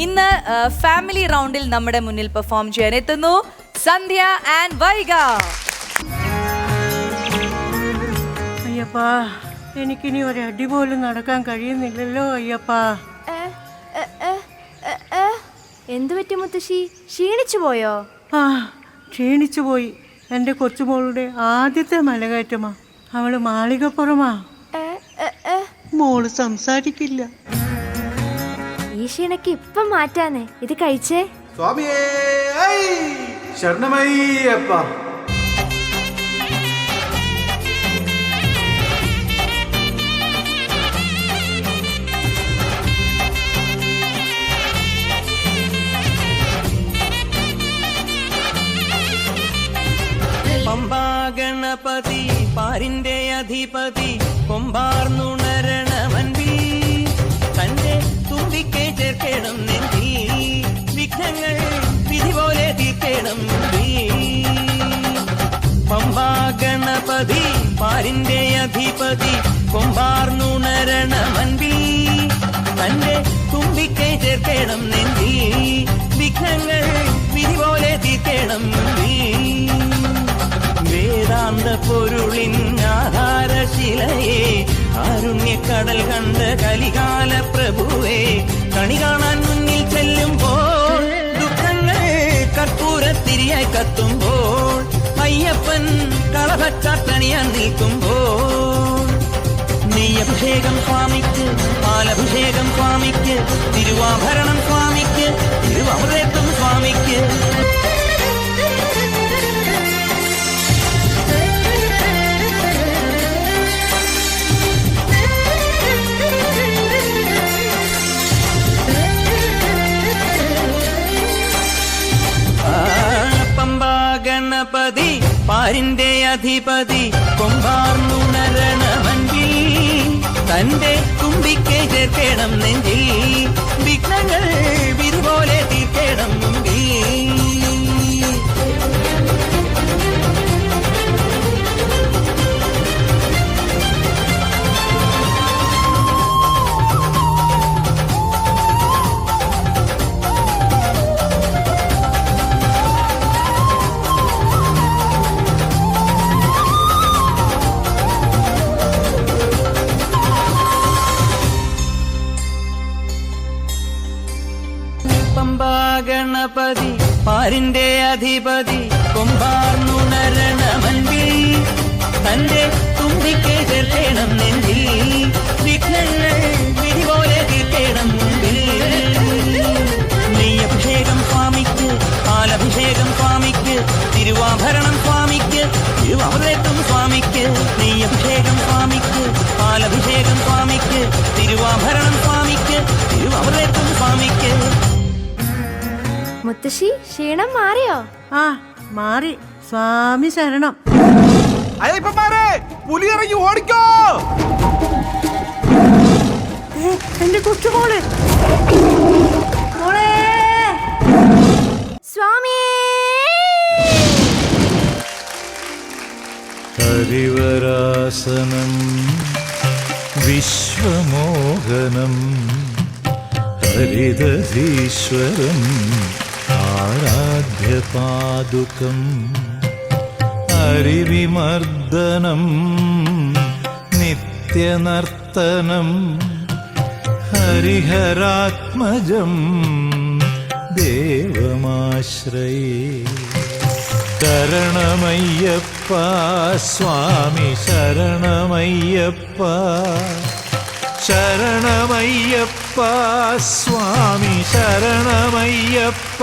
ഇന്ന് ഫാമിലി റൗണ്ടിൽ നമ്മുടെ മുന്നിൽ പെർഫോം ചെയ്യാൻ എത്തുന്നു സന്ധ്യ ആൻഡ് വൈഗ. അയ്യപ്പാ, എനിക്കിനി ഒരടി പോലും നടക്കാൻ കഴിയുന്നില്ലല്ലോ അയ്യപ്പാ. എന്തു പറ്റി മുത്തശ്ശി? ക്ഷീണിച്ചു പോയോ? ആ, ക്ഷീണിച്ചു പോയി. എൻ്റെ കൊച്ചുമോളുടെ ആദ്യത്തെ മലകയറ്റമാ. അവള് മാളികപ്പുറമാ. മോള് സംസാരിക്കില്ല. ഈ ക്ഷീണക്ക് ഇപ്പം മാറ്റാനേ, ഇത് കഴിച്ചേ. സ്വാമിയേ ശരണമയ്യപ്പ. പമ്പാ ഗണപതി പാരിന്റെ അധിപതി കൊമ്പാർന്നുണരണമൻപി തന്റെ തുമ്പിക്കെ ചേർക്കണം നെഞ്ചി വിഘ്നങ്ങൾ വിധി പോലെ തീർക്കണം. പമ്പാ ഗണപതി പാരിന്റെ അധിപതി കൊമ്പാർന്നുണരണമൻപി തന്റെ തുമ്പിക്കെ ചേർക്കണം നെഞ്ചി വിഘ്നങ്ങൾ വിധി പോലെ തീർക്കണം. വേദാന്ത പൊരുളിൻ ആധാരശിലയെ കാരുണ്യക്കടൽ കണ്ട കലികാല പ്രഭുവേ കണി കാണാൻ മുന്നിൽ ചെല്ലുമ്പോൾ ദുഃഖങ്ങൾ കർപ്പൂരത്തിരിയായി കത്തുമ്പോൾ അയ്യപ്പൻ കളഭച്ചാട്ടണിയാൻ നിൽക്കുമ്പോൾ നെയ്യഭിഷേകം സ്വാമിക്ക്, പാലഭിഷേകം സ്വാമിക്ക്, തിരുവാഭരണം സ്വാമിക്ക്, തിരുവമൃതത്വം സ്വാമിക്ക്. ഗണപതി പാരിന്റെ അധിപതി കൊമ്പാർന്നുണരണമൻപിൽ തന്റെ തുമ്പിക്കെ ചേർക്കണം നെഞ്ചിൽ വിഘ്നങ്ങൾ വിരുപോലെ തീർക്കണം മുമ്പിൽ. ഗണപതി പാരിന്റെ അധിപതി കൊമ്പാർന്നുണരണമൻപിൽ തന്റെ തുമ്പിക്കെ ചേർക്കണം നെഞ്ചിൽ വിഘ്നങ്ങൾ വിധി പോലെ തീർക്കണം മുമ്പിൽ. നെയ്യഭിഷേകം സ്വാമിക്ക്, പാലഭിഷേകം സ്വാമിക്ക്, തിരുവാഭരണം സ്വാമിക്ക്, തിരുവമൃതത്വം സ്വാമിക്ക്. നെയ്യഭിഷേകം സ്വാമിക്ക്, പാലഭിഷേകം സ്വാമിക്ക്, തിരുവാഭരണം സ്വാമിക്ക്, തിരുവമൃതത്വം സ്വാമിക്ക്. മുത്തശ്ശി, ക്ഷീണം മാറിയോ? ആ, മാറി. സ്വാമി ശരണം. അയ്യപ്പന്മാരെ പുലിയിറങ്ങി ഓടിക്കോ. എന്റെ കൊച്ചുമോളെ, മോളെ. സ്വാമി ഹരിവരാസനം വിശ്വമോഹനം ഹരിദധീശ്വരം ആരാധ്യപാദുകം ഹരിവിമർദ്ദനം നിത്യനർത്തനം ഹരിഹരാത്മജം ദേവമാശ്രയേ. ശരണമയ്യപ്പ സ്വാമി ശരണമയ്യപ്പ, ശരണമയ്യപ്പ സ്വാമി ശരണമയ്യപ്പ.